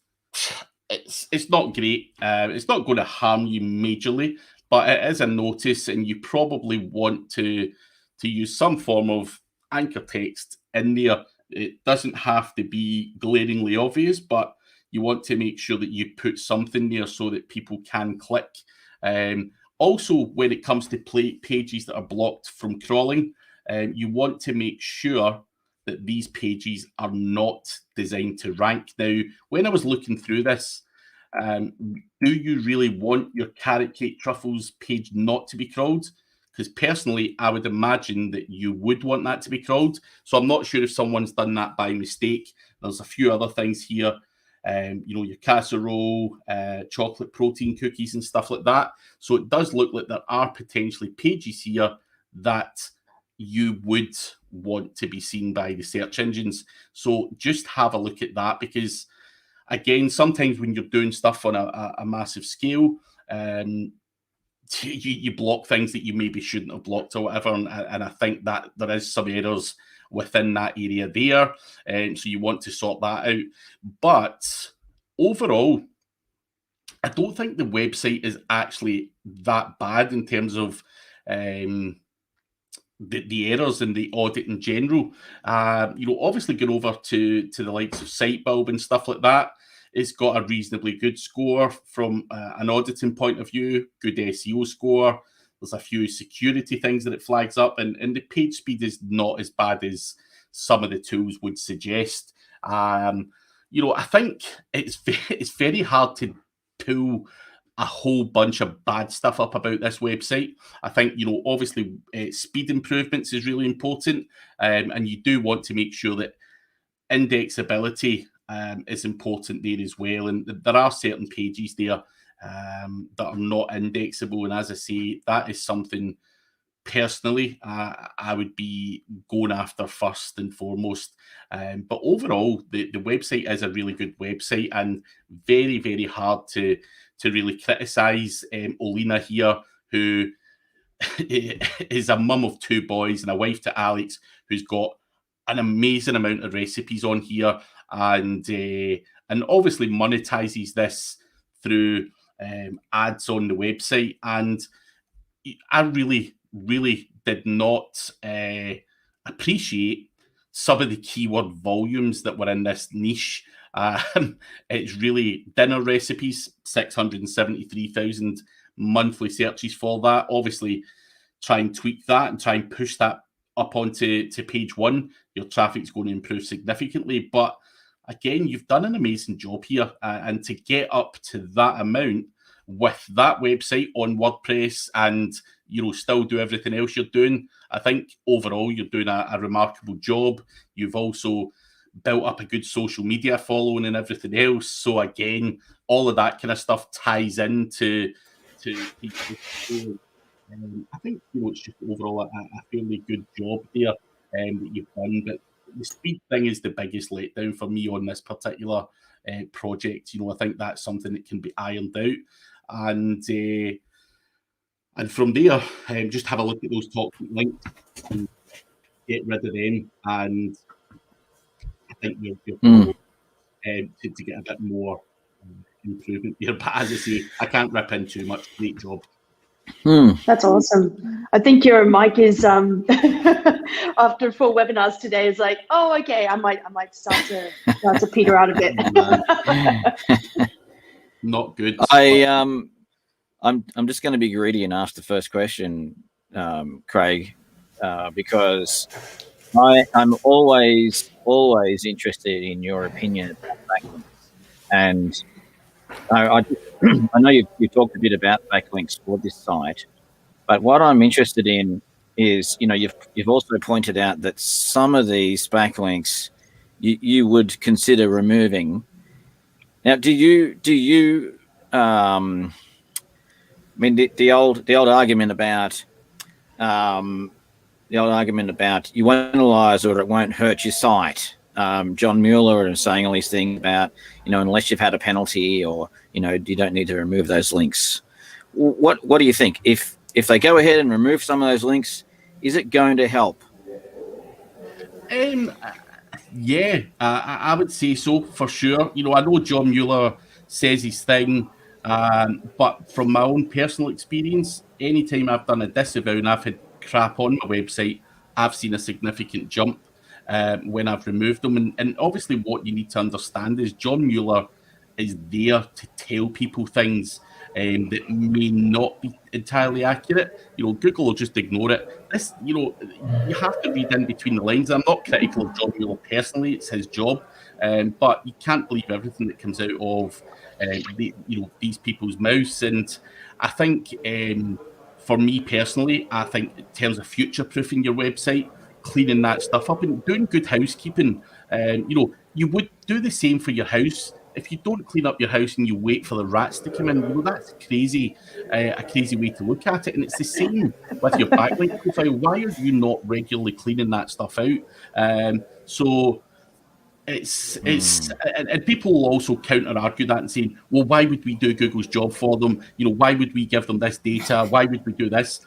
D: it's not great. It's not going to harm you majorly, but it is a notice, and you probably want to use some form of anchor text in there. It doesn't have to be glaringly obvious, but you want to make sure that you put something there so that people can click. Also, when it comes to pages that are blocked from crawling, you want to make sure that these pages are not designed to rank. Now, when I was looking through this, do you really want your Carrot Cake Truffles page not to be crawled? Because personally, I would imagine that you would want that to be crawled. So I'm not sure if someone's done that by mistake. There's a few other things here. Your casserole, chocolate protein cookies and stuff like that. So it does look like there are potentially pages here that you would want to be seen by the search engines. So just have a look at that, because again, sometimes when you're doing stuff on a massive scale, you block things that you maybe shouldn't have blocked or whatever. And I think that there is some errors within that area there. So you want to sort that out. But overall, I don't think the website is actually that bad in terms of the errors in the audit in general. Obviously going over to the likes of SiteBulb and stuff like that, it's got a reasonably good score from an auditing point of view, good SEO score. There's a few security things that it flags up, and the page speed is not as bad as some of the tools would suggest. I think it's very hard to pull a whole bunch of bad stuff up about this website. I think, obviously speed improvements is really important, and you do want to make sure that indexability is important there as well. And there are certain pages there that are not indexable. And as I say, that is something personally I would be going after first and foremost. But overall, the website is a really good website, and very, very hard to really criticize Olina here, who is a mum of 2 boys and a wife to Alex, who's got an amazing amount of recipes on here, and obviously monetizes this through ads on the website. And I really did not appreciate some of the keyword volumes that were in this niche. It's really dinner recipes, 673,000 monthly searches for that. Obviously, try and tweak that and try and push that up onto page 1. Your traffic's going to improve significantly. But again, you've done an amazing job here. And to get up to that amount with that website on WordPress and, still do everything else you're doing, I think overall you're doing a remarkable job. You've also built up a good social media following and everything else. So again, all of that kind of stuff ties into people. I think it's just overall a fairly good job there that you've done. But the speed thing is the biggest letdown for me on this particular project. I think that's something that can be ironed out, and from there, just have a look at those toxic links and get rid of them. And I think you're to get a bit more improvement here. But as I say, I can't rip in too much. Great job.
B: That's awesome. I think your mic is after 4 webinars today is like, oh, okay, I might start to peter out a bit.
D: Not good.
A: I'm just going to be greedy and ask the first question, Craig, because I'm always interested in your opinion about backlinks. And I know you talked a bit about backlinks for this site, but what I'm interested in is, you've also pointed out that some of these backlinks you would consider removing. Now, do you I mean, the old argument about you won't analyze or it won't hurt your site. John Mueller is saying all these things about, unless you've had a penalty or, you don't need to remove those links. What do you think? If they go ahead and remove some of those links, is it going to help?
D: Yeah, I would say so for sure. I know John Mueller says his thing, but from my own personal experience, anytime I've done a disavow and I've had crap on my website, I've seen a significant jump when I've removed them. And obviously what you need to understand is John Mueller is there to tell people things that may not be entirely accurate. Google will just ignore it. This, you have to read in between the lines. I'm not critical of John Mueller personally; it's his job, but you can't believe everything that comes out of these people's mouths. And I think, for me personally, I think in terms of future-proofing your website, cleaning that stuff up and doing good housekeeping, you would do the same for your house. If you don't clean up your house and you wait for the rats to come in, that's crazy, a crazy way to look at it. And it's the same with your backlink profile. Why are you not regularly cleaning that stuff out? So it's and people will also counter argue that and saying, well, why would we do Google's job for them? Why would we give them this data? Why would we do this?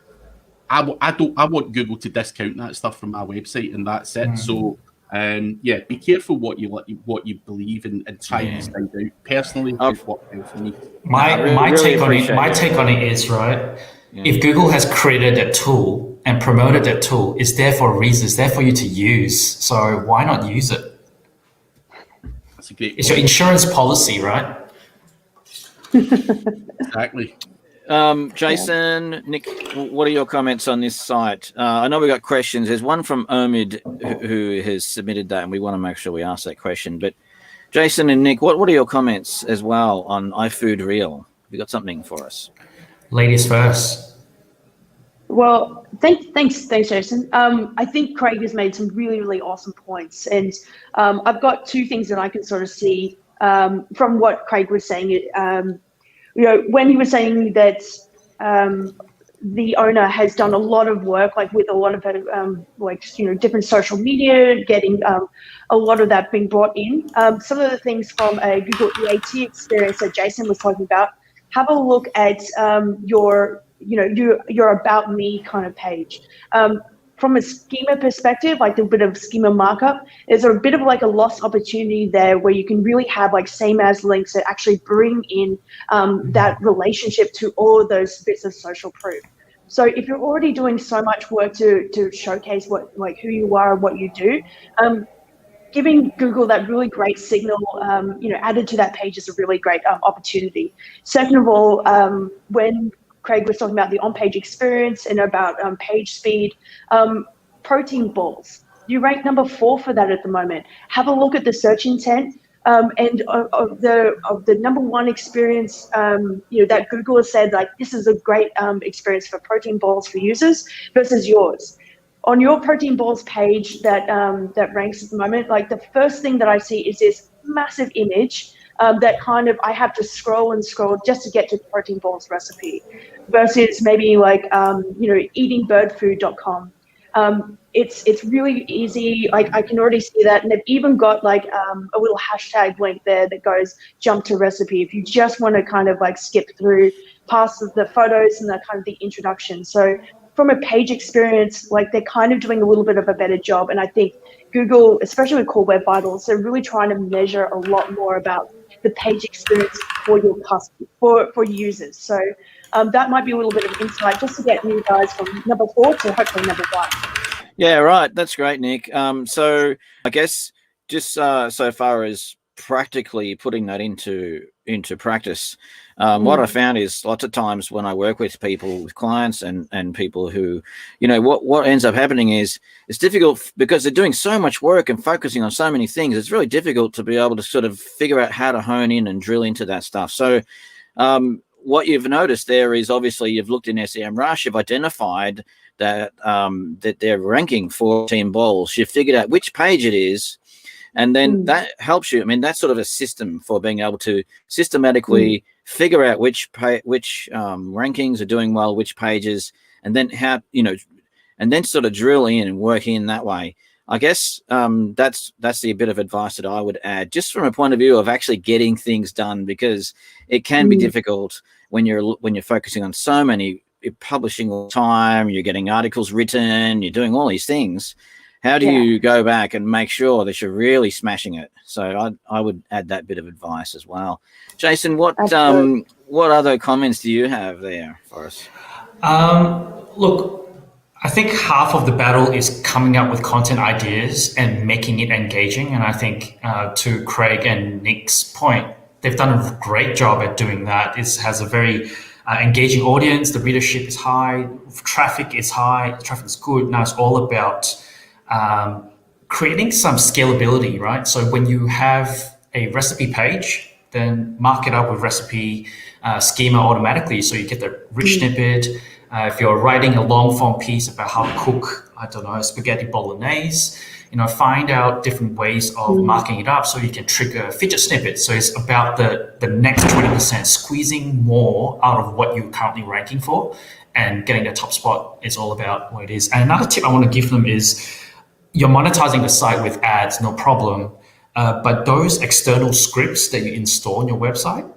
D: I want Google to discount that stuff from my website, and that's it. So be careful what you believe and try these things out. Personally, it's worked out for me.
C: My take on it is, right, if Google has created that tool and promoted that tool, it's there for a reason. It's there for you to use. So why not use it?
D: That's a great point.
C: It's your insurance policy, right?
D: Exactly.
A: Jason, Nick, what are your comments on this site? I know we got questions. There's one from Omid who has submitted that, and we want to make sure we ask that question. But Jason and Nick, what are your comments as well on iFood Real? Have you got something for us?
C: Ladies first.
B: Well, thanks, Jason. I think Craig has made some really, really awesome points, and I've got 2 things that I can sort of see from what Craig was saying. When he was saying that the owner has done a lot of work, like with a lot of different social media, getting a lot of that being brought in. Some of the things from a Google EAT experience that Jason was talking about. Have a look at your About Me kind of page. From a schema perspective, like a bit of schema markup, there's a bit of like a lost opportunity there where you can really have like same as links that actually bring in that relationship to all of those bits of social proof. So if you're already doing so much work to showcase who you are and what you do, giving Google that really great signal, added to that page is a really great opportunity. Second of all, when Craig was talking about the on-page experience and about page speed, protein balls. You rank number 4 for that at the moment. Have a look at the search intent. And of the number 1 experience, that Google has said, like, this is a great experience for protein balls for users versus yours. On your protein balls page that ranks at the moment, like, the first thing that I see is this massive image that kind of, I have to scroll and scroll just to get to the protein balls recipe, versus maybe like eatingbirdfood.com. It's really easy. Like, I can already see that, and they've even got like a little hashtag link there that goes jump to recipe if you just want to kind of like skip through past the photos and the kind of the introduction. So from a page experience, like, they're kind of doing a little bit of a better job. And I think Google, especially with Core Web Vitals, they're really trying to measure a lot more about the page experience for your for users. So that might be a little bit of insight just to get you guys from number 4 to hopefully number 1.
A: Yeah, right. That's great, Nick. So I guess just so far as practically putting that into practice, what I found is lots of times when I work with people, with clients and people who, what ends up happening is it's difficult because they're doing so much work and focusing on so many things. It's really difficult to be able to sort of figure out how to hone in and drill into that stuff. So what you've noticed there is obviously you've looked in SEMrush, you've identified that that they're ranking 14 balls. You've figured out which page it is, and then that helps you. I mean, that's sort of a system for being able to systematically figure out which rankings are doing well, which pages, and then how, and then sort of drill in and work in that way. I guess that's the bit of advice that I would add, just from a point of view of actually getting things done, because it can be difficult when you're focusing on so many, you're publishing all the time, you're getting articles written, you're doing all these things. How do you go back and make sure that you're really smashing it? So I would add that bit of advice as well. Jason, what other comments do you have there for us?
C: Look, I think half of the battle is coming up with content ideas and making it engaging. And I think to Craig and Nick's point, they've done a great job at doing that. It has a very engaging audience. The readership is high. Traffic is high. Traffic is good. Now it's all about creating some scalability, right? So when you have a recipe page, then mark it up with recipe schema automatically. So you get the rich snippet. If you're writing a long form piece about how to cook, I don't know, spaghetti bolognese, find out different ways of marking it up so you can trigger fidget snippets. So it's about the next 20%, squeezing more out of what you're currently ranking for, and getting the top spot is all about what it is. And another tip I want to give them is you're monetizing the site with ads, no problem. But those external scripts that you install on your website,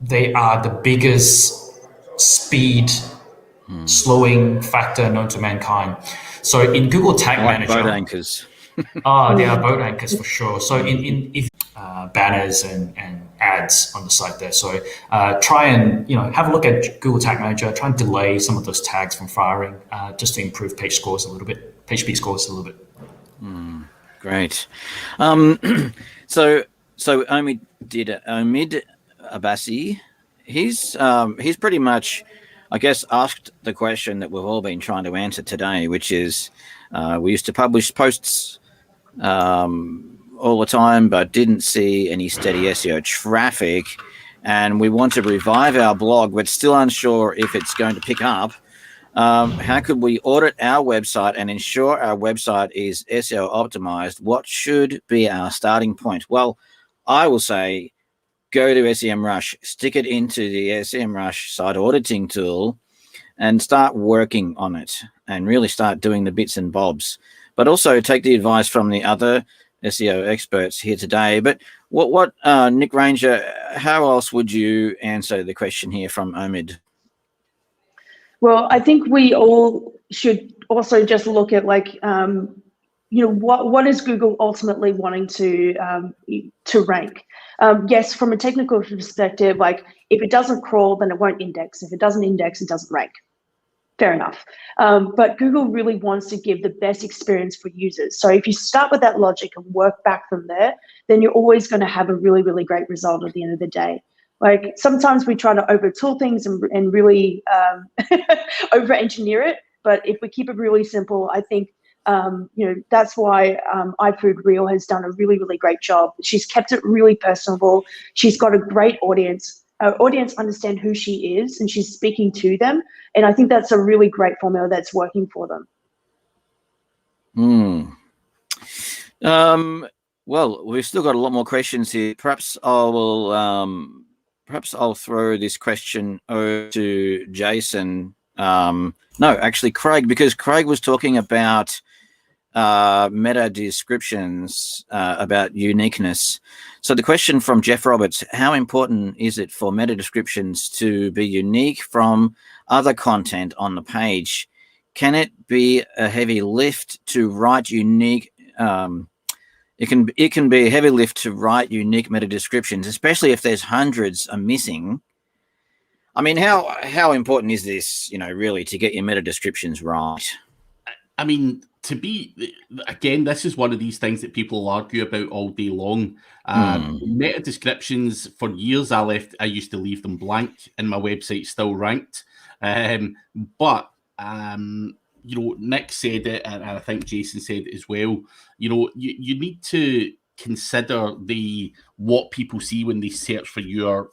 C: they are the biggest speed slowing factor known to mankind. So in Google Tag Manager,
A: boat anchors.
C: They are boat anchors for sure. So if banners and ads on the site there. So try and have a look at Google Tag Manager. Try and delay some of those tags from firing, just to improve page scores a little bit, page speed scores a little bit.
A: Great. So Omid Abbasi, he's pretty much, I guess, asked the question that we've all been trying to answer today, which is we used to publish posts all the time, but didn't see any steady SEO traffic, and we want to revive our blog, but still unsure if it's going to pick up. How could we audit our website and ensure our website is SEO optimized? What should be our starting point? Well, I will say go to SEMrush, stick it into the SEMrush site auditing tool, and start working on it and really start doing the bits and bobs. But also take the advice from the other SEO experts here today. But what Nick Ranger, how else would you answer the question here from Omid?
B: Well, I think we all should also just look at what is Google ultimately wanting to rank. Yes, from a technical perspective, like if it doesn't crawl, then it won't index. If it doesn't index, it doesn't rank. Fair enough. But Google really wants to give the best experience for users. So if you start with that logic and work back from there, then you're always going to have a really, really great result at the end of the day. Like sometimes we try to over-tool things and really over-engineer it. But if we keep it really simple, I think, that's why iFood Real has done a really, really great job. She's kept it really personable. She's got a great audience. Our audience understand who she is and she's speaking to them. And I think that's a really great formula that's working for them.
A: Well, we've still got a lot more questions here. Perhaps I'll throw this question over to Jason. No, actually Craig, because Craig was talking about meta descriptions, about uniqueness. So the question from Jeff Roberts: how important is it for meta descriptions to be unique from other content on the page? Can it be a heavy lift to write unique? It can be a heavy lift to write unique meta descriptions, especially if there's hundreds are missing. I mean, how important is this, really, to get your meta descriptions right?
D: I mean, again, this is one of these things that people argue about all day long. Meta descriptions, for years I used to leave them blank and my website still ranked. But Nick said it, and I think Jason said it as well. You need to consider what people see when they search for your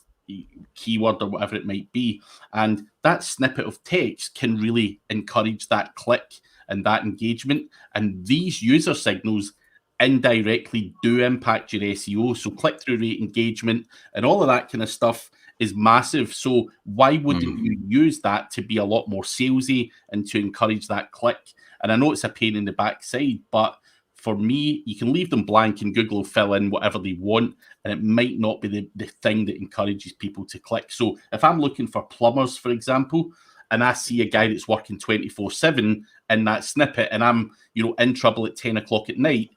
D: keyword or whatever it might be. And that snippet of text can really encourage that click and that engagement. And these user signals indirectly do impact your SEO. So click-through rate, engagement, and all of that kind of stuff is massive. So why wouldn't you use that to be a lot more salesy and to encourage that click? And I know it's a pain in the backside, but for me, you can leave them blank and Google will fill in whatever they want, and it might not be the thing that encourages people to click. So if I'm looking for plumbers, for example, and I see a guy that's working 24/7 in that snippet, and I'm, in trouble at 10 o'clock at night,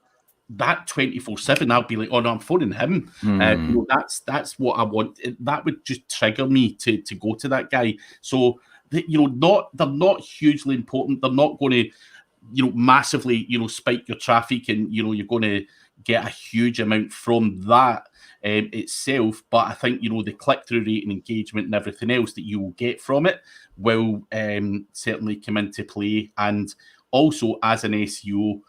D: that 24/7, I'll be like, oh no, I'm phoning him. That's what I want. That would just trigger me to go to that guy. So they're not hugely important. They're not going to, massively, spike your traffic, and you're going to get a huge amount from that itself. But I think the click-through rate and engagement and everything else that you will get from it will certainly come into play. And also, as an SEO,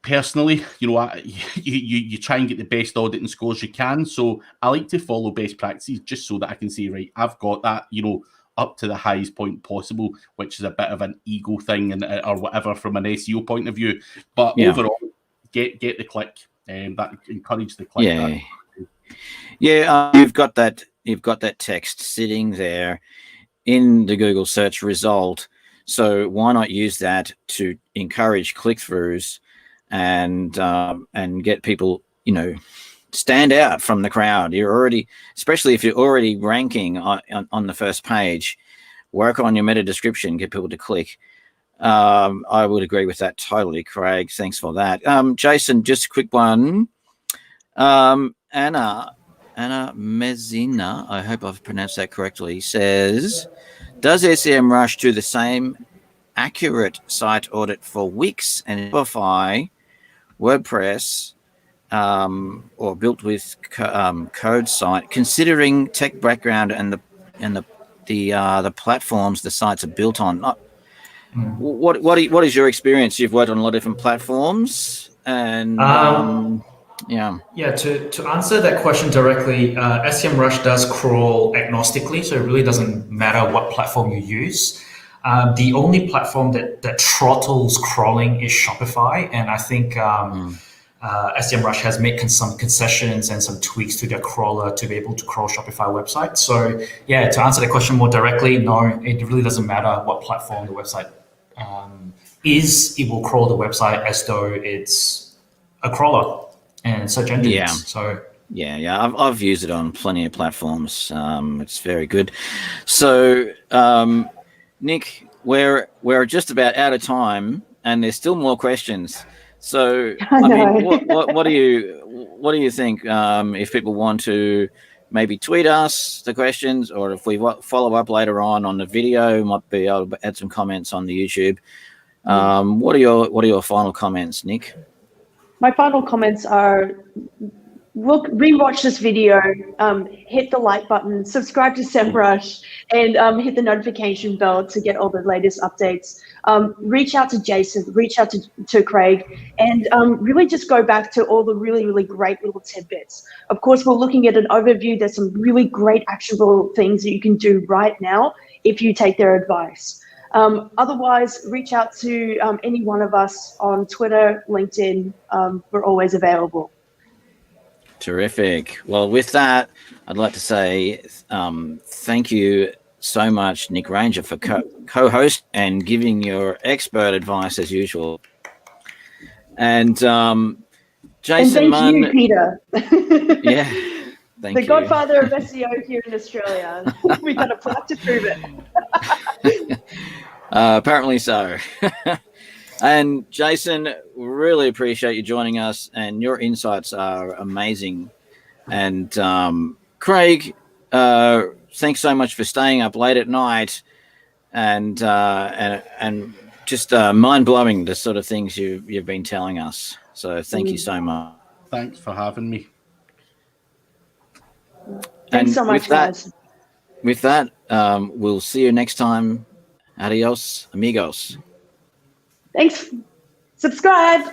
D: personally, you try and get the best auditing scores you can. So I like to follow best practices just so that I can say, right, I've got that, up to the highest point possible, which is a bit of an ego thing and or whatever from an SEO point of view. But overall, get the click, and that encourage the click.
A: You've got that text sitting there in the Google search result. So why not use that to encourage click-throughs and get people, stand out from the crowd. Especially if you're already ranking on the first page, work on your meta description, get people to click. I would agree with that totally, Craig. Thanks for that. Jason, just a quick one. Anna Mezina, I hope I've pronounced that correctly, says, does SEMrush do the same accurate site audit for Wix and Shopify, WordPress, or built with code site, considering tech background and the platforms the sites are built on? What is your experience? You've worked on a lot of different platforms, and
C: to answer that question directly, SEMrush does crawl agnostically, so it really doesn't matter what platform you use. The only platform that throttles crawling is Shopify, and I think SEMrush has made some concessions and some tweaks to their crawler to be able to crawl Shopify websites. So to answer the question more directly, no, it really doesn't matter what platform the website is. It will crawl the website as though it's a crawler and search engines.
A: Yeah.
C: So
A: I've used it on plenty of platforms. It's very good. So Nick, we're just about out of time, and there's still more questions. So, what do you think? If people want to maybe tweet us the questions, or if we follow up later on the video, might be able to add some comments on the YouTube. What are your final comments, Nick?
B: My final comments are, rewatch this video, hit the like button, subscribe to SEMrush, and hit the notification bell to get all the latest updates. Reach out to Jason, reach out to Craig, and really just go back to all the really, really great little tidbits. Of course, we're looking at an overview. There's some really great actionable things that you can do right now if you take their advice. Otherwise, reach out to any one of us on Twitter, LinkedIn. We're always available.
A: Terrific. Well, with that, I'd like to say thank you so much, Nick Ranger, for co-host and giving your expert advice as usual. And Jason Munn.
B: Thank you, Peter.
A: Yeah. Thank you.
B: The godfather of SEO here in Australia. We've got a plaque to prove it.
A: Apparently so. And Jason, really appreciate you joining us, and your insights are amazing. And Craig, thanks so much for staying up late at night and just mind-blowing, the sort of things you've been telling us. So thank you so much.
D: Thanks for having me.
B: Thanks so much, guys.
A: With that, we'll see you next time. Adios, amigos.
B: Thanks. Subscribe.